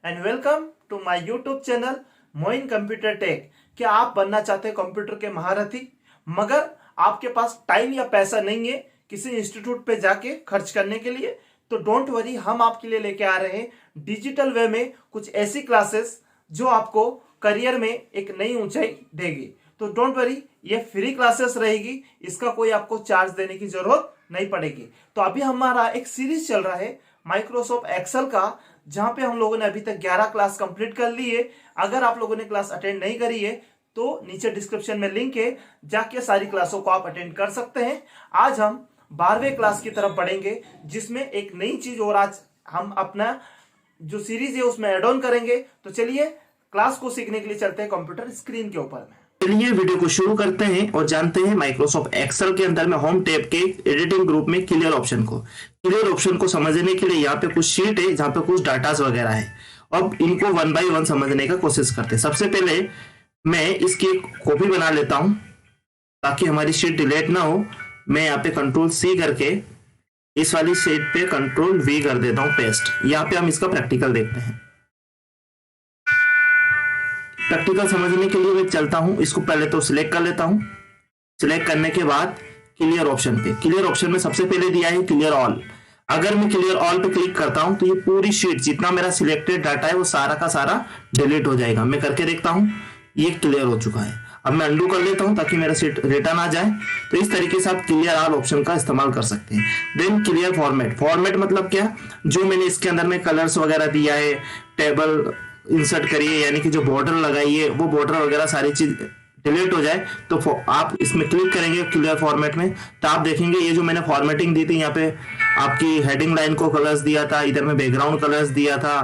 And welcome to my YouTube channel Moin computer tech. क्या आप बनना चाहते हैं कंप्यूटर के महारथी, मगर आपके पास टाइम या पैसा नहीं है किसी इंस्टीट्यूट पे जाके खर्च करने के लिए? तो डोंट वरी, हम आपके लिए लेके आ रहे हैं डिजिटल वे में कुछ ऐसी क्लासेस जो आपको करियर में एक नई ऊंचाई देगी। तो डोंट वरी, ये फ्री क्लासेस रहेगी, इसका कोई आपको चार्ज देने की जरूरत नहीं पड़ेगी। तो अभी हमारा एक सीरीज चल रहा है माइक्रोसॉफ्ट एक्सेल का, जहां पे हम लोगों ने अभी तक 11 क्लास कंप्लीट कर ली है। अगर आप लोगों ने क्लास अटेंड नहीं करी है तो नीचे डिस्क्रिप्शन में लिंक है, जाके सारी क्लासों को आप अटेंड कर सकते हैं। आज हम 12वें क्लास की तरफ बढ़ेंगे, जिसमें एक नई चीज और आज हम अपना जो सीरीज है उसमें एड ऑन करेंगे। तो चलिए क्लास को सीखने के लिए चलते हैं कंप्यूटर स्क्रीन के ऊपर में। चलिए वीडियो को शुरू करते हैं और जानते हैं माइक्रोसॉफ्ट एक्सेल के अंदर में होम टैब के एडिटिंग ग्रुप में क्लियर ऑप्शन को। क्लियर ऑप्शन को समझने के लिए यहाँ पे कुछ शीट है जहाँ पे कुछ डाटास वगैरह है। अब इनको वन बाय वन समझने का कोशिश करते हैं। सबसे पहले मैं इसकी एक कॉपी बना लेता हूं ताकि हमारी शीट डिलीट ना हो। मैं यहाँ पे कंट्रोल सी करके इस वाली शीट पे कंट्रोल वी कर देता हूं पेस्ट। यहाँ पे हम इसका प्रैक्टिकल देखते हैं। प्रैक्टिकल समझने के लिए मैं चलता हूं, इसको पहले तो सिलेक्ट कर लेता हूं। सिलेक्ट करने के बाद क्लियर ऑप्शन पे, क्लियर ऑप्शन में सबसे पहले दिया है क्लियर ऑल। अगर मैं क्लियर ऑल पे क्लिक करता हूं तो ये पूरी शीट जितना मेरा सिलेक्टेड डाटा है वो सारा का सारा डिलीट हो जाएगा। मैं करके देखता हूं, ये क्लियर हो चुका है। अब मैं अंडू कर लेता हूं ताकि मेरा शीट रिटर्न आ जाए। तो इस तरीके से आप क्लियर ऑल ऑप्शन का इस्तेमाल कर सकते हैं। Then clear format. फॉर्मेट मतलब क्या, जो मैंने इसके अंदर में कलर्स वगैरह दिया है, टेबल इंसर्ट करिए, यानी कि जो बॉर्डर लगाई है वो बॉर्डर वगैरह सारी चीज डिलीट हो जाए, तो आप इसमें क्लिक करेंगे क्लियर फॉर्मेट में, तो आप देखेंगे ये जो मैंने फॉर्मेटिंग दी थी, यहाँ पे आपकी हेडिंग लाइन को कलर्स दिया था, इधर में बैकग्राउंड कलर्स दिया था,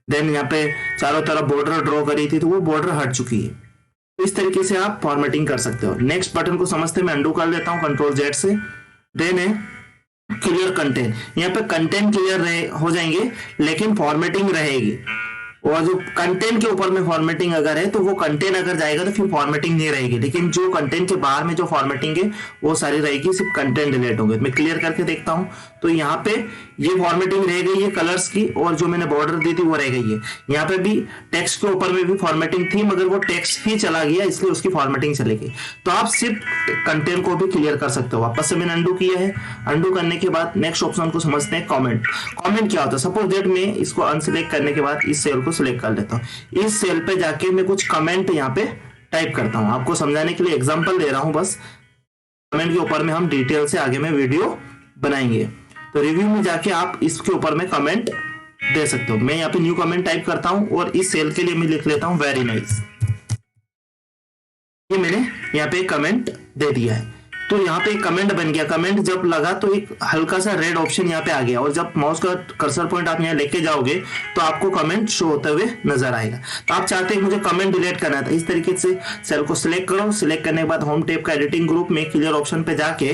देन यहाँ पे चारों तरफ बॉर्डर ड्रॉ करी थी, तो वो बॉर्डर हट चुकी है। तो इस तरीके से आप फॉर्मेटिंग कर सकते हो। नेक्स्ट बटन को समझते मैं अंडू कर लेता हूँ कंट्रोल जेड से। देन है क्लियर कंटेंट। यहाँ पे कंटेंट क्लियर हो जाएंगे लेकिन फॉर्मेटिंग रहेगी, और जो कंटेंट के ऊपर में फॉर्मेटिंग अगर है तो वो कंटेंट अगर जाएगा तो फिर फॉर्मेटिंग नहीं रहेगी, लेकिन जो कंटेंट के बाहर में जो फॉर्मेटिंग है वो सारी रहेगी, सिर्फ कंटेंट डिलीट होंगे। मैं क्लियर करके देखता हूं तो यहाँ पे ये फॉर्मेटिंग रह गई है कलर्स की, और जो मैंने बॉर्डर दी थी वो रह गई है। यहाँ पे भी टेक्स्ट के ऊपर में भी फॉर्मेटिंग थी, मगर वो टेक्स्ट ही चला गया इसलिए उसकी फॉर्मेटिंग चली गई। तो आप सिर्फ कंटेंट को भी क्लियर कर सकते हो। वापस से मैंने अंडू किया है। अंडू करने के बाद नेक्स्ट ऑप्शन को समझते हैं कॉमेंट। कॉमेंट क्या होता है, सपोज दैट मैं इसको अनसिलेक्ट करने के बाद इस सेल को सिलेक्ट कर लेता हूं। इस सेल पे जाके मैं कुछ कमेंट यहाँ पे टाइप करता हूं। आपको समझाने के लिए एग्जांपल दे रहा हूं बस। कमेंट के ऊपर में हम डिटेल से आगे में वीडियो बनाएंगे। तो रिव्यू में जाके आप इसके ऊपर में कमेंट दे सकते हो। मैं यहाँ पे न्यू कमेंट टाइप करता हूं और इस सेल के लिए मैं लिख लेता हूं वेरी नाइस। ये मैंने यहाँ पे कमेंट दे दिया है। तो यहाँ पे एक कमेंट बन गया। कमेंट जब लगा तो एक हल्का सा रेड ऑप्शन यहाँ पे आ गया, और जब माउस का कर्सर पॉइंट आप यहाँ लेके जाओगे तो आपको कमेंट शो होते हुए नजर आएगा। तो आप चाहते हैं मुझे कमेंट डिलीट करना था, इस तरीके से सेल को सिलेक्ट करो। सिलेक्ट करने के बाद होम टैब का एडिटिंग ग्रुप में क्लियर ऑप्शन पे जाके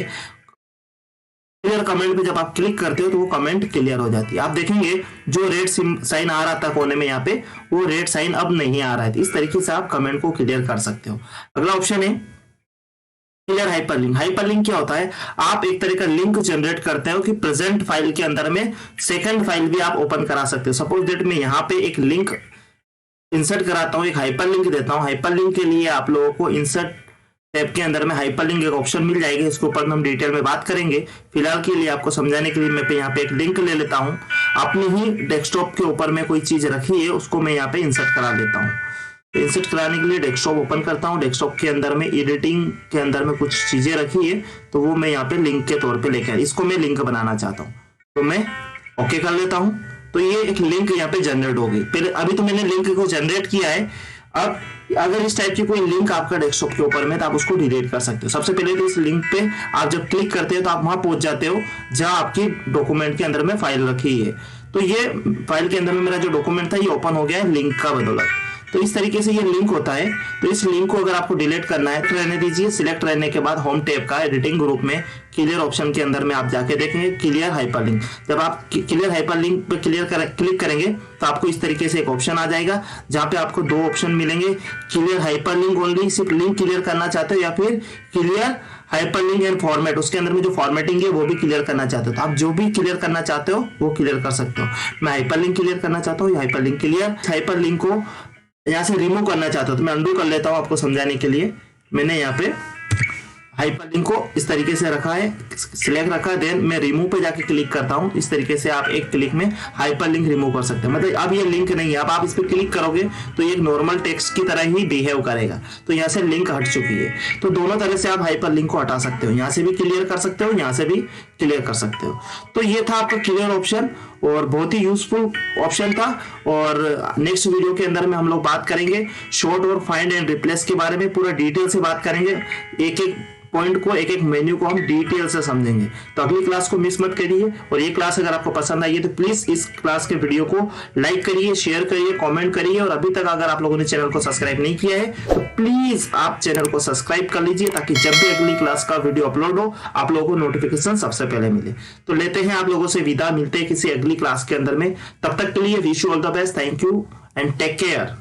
क्लियर कमेंट पे जब आप क्लिक करते हो तो वो कमेंट क्लियर हो जाती है। आप देखेंगे जो रेड साइन आ रहा था कोने में यहाँ पे, वो रेड साइन अब नहीं आ रहा है। इस तरीके से आप कमेंट को क्लियर कर सकते हो। अगला ऑप्शन है क्लियर हाइपरलिंक। हाइपरलिंक क्या होता है, आप एक तरह का लिंक जनरेट करते हो कि प्रेजेंट फाइल के अंदर में सेकंड फाइल भी आप ओपन करा सकते हो। सपोज दैट मैं यहाँ पे एक लिंक इंसर्ट कराता हूँ, एक हाइपरलिंक देता हूँ। हाइपरलिंक के लिए आप लोगों को इंसर्ट टैब के अंदर में हाइपरलिंक एक ऑप्शन मिल जाएगी, इसके ऊपर में हम डिटेल में बात करेंगे। फिलहाल के लिए आपको समझाने के लिए मैं यहाँ पे एक लिंक ले लेता हूँ। अपनी ही डेस्कटॉप के ऊपर में कोई चीज रखी है उसको मैं यहाँ पे इंसर्ट करा देता हूँ। इंसर्ट कराने के लिए डेस्कटॉप ओपन करता हूं। डेस्कटॉप के अंदर में एडिटिंग के अंदर में कुछ चीजें रखी है, तो वो मैं यहाँ पे लिंक के तौर पे लेकर, इसको मैं लिंक बनाना चाहता हूँ, तो मैं ओके कर लेता हूँ। तो ये एक लिंक यहाँ पे जनरेट हो गई। पहले अभी तो मैंने लिंक को जनरेट किया है। अब अगर इस टाइप की कोई लिंक आपका डेस्कटॉप के ऊपर में, तो आप उसको डिलीट कर सकते हो। सबसे पहले तो इस लिंक पे आप जब क्लिक करते हो तो आप वहां पहुंच जाते हो जहां आपकी डॉक्यूमेंट के अंदर में फाइल रखी है। तो ये फाइल के अंदर में मेरा जो डॉक्यूमेंट था ये ओपन हो गया है लिंक का बदौलत। तो इस तरीके से ये लिंक होता है। तो इस लिंक को अगर आपको डिलीट करना है तो रहने दीजिए। सिलेक्ट रहने के बाद होम टैब का एडिटिंग ग्रुप में क्लियर ऑप्शन के अंदर में आप जाके देखेंगे क्लियर हाइपरलिंक। जब आप क्लियर हाइपरलिंक पे क्लिक करेंगे तो आपको इस तरीके से एक ऑप्शन आ जाएगा, जहां पे आपको दो ऑप्शन मिलेंगे, क्लियर हाइपरलिंक ओनली, सिर्फ लिंक क्लियर करना चाहते हो, या फिर क्लियर हाइपरलिंक एंड फॉर्मेट, उसके अंदर में जो फॉर्मेटिंग है वो भी क्लियर करना चाहते हो तो आप जो भी क्लियर करना चाहते हो वो क्लियर कर सकते हो। मैं हाइपरलिंक क्लियर करना चाहता हूँ, हाइपरलिंक क्लियर। हाइपरलिंक को यहाँ से रिमूव करना चाहता हूँ तो मैं अंडू कर लेता हूँ आपको समझाने के लिए। मैंने यहाँ पे हाइपरलिंक को इस तरीके से रखा है, सिलेक्ट रखा है, देन मैं रिमूव पे जाके क्लिक करता हूं। इस तरीके से आप एक क्लिक में हाइपरलिंक रिमूव कर सकते हैं। मतलब अब ये लिंक नहीं है, अब आप इस पर क्लिक करोगे तो ये एक नॉर्मल टेक्स्ट की तरह ही बिहेव करेगा। तो यहाँ से लिंक हट चुकी है। तो दोनों तरह से आप हाइपरलिंक को हटा सकते हो, यहाँ से भी क्लियर कर सकते हो, यहाँ से भी क्लियर कर सकते हो। तो ये था आपका क्लियर ऑप्शन और बहुत ही यूजफुल ऑप्शन था। और नेक्स्ट वीडियो के अंदर में हम लोग बात करेंगे शॉर्ट और फाइंड एंड रिप्लेस के बारे में, पूरा डिटेल से बात करेंगे। एक एक पॉइंट को, एक एक मेन्यू को हम डिटेल से समझेंगे। तो अगली क्लास को मिस मत करिए। और ये क्लास अगर आपको पसंद आई है तो प्लीज इस क्लास के वीडियो को लाइक करिए, शेयर करिए, कमेंट करिए। और अभी तक अगर आप लोगों ने चैनल को सब्सक्राइब नहीं किया है तो प्लीज आप चैनल को सब्सक्राइब कर लीजिए ताकि जब भी अगली क्लास का वीडियो अपलोड हो आप लोगों को नोटिफिकेशन सबसे पहले मिले। तो लेते हैं आप लोगों से विदा, मिलते हैं किसी अगली क्लास के अंदर में। तब तक के लिए wish you all the best, thank you and take care.